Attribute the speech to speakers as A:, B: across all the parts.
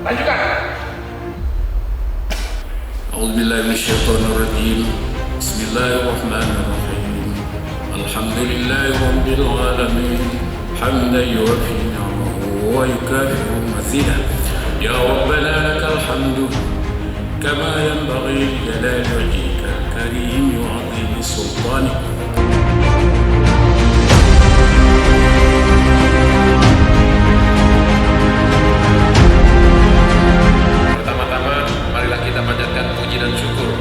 A: Ajukan.
B: A'udzubillahi minasyaitonirrajim. Bismillahirrahmanirrahim. Alhamdulillahi rabbil alamin. Hamdan yuwaffi ni'amahu wa yukafi'u mazidah. Ya Rabbana lakal hamdu kama yanbaghi li jalali wajhikal karim wa 'azimi sultanik. Dan syukur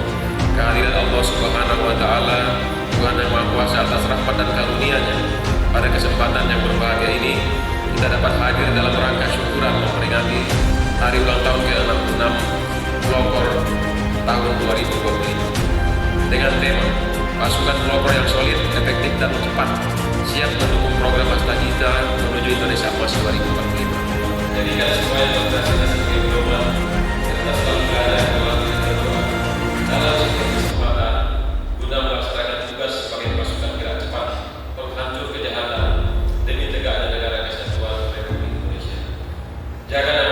B: kehadiran Allah Subhanahu wa Ta'ala, Tuhan yang Maha Kuasa atas rahmat dan karunia-Nya. Pada kesempatan yang berbahagia ini, kita dapat hadir dalam rangka syukuran memperingati hari ulang tahun ke-66 pelopor tahun 2025 dengan tema pasukan pelopor yang solid, efektif dan cepat, siap mendukung program Hasta kita menuju Indonesia Emas 2045. Jadikan semua yang berhasil sebagai pedoman serta selalu berada dalam setiap kesempatan guna melaksanakan tugas sebagai pasukan gerak cepat penghancur kejahatan demi tegaknya negara kesatuan Republik Indonesia. Jaga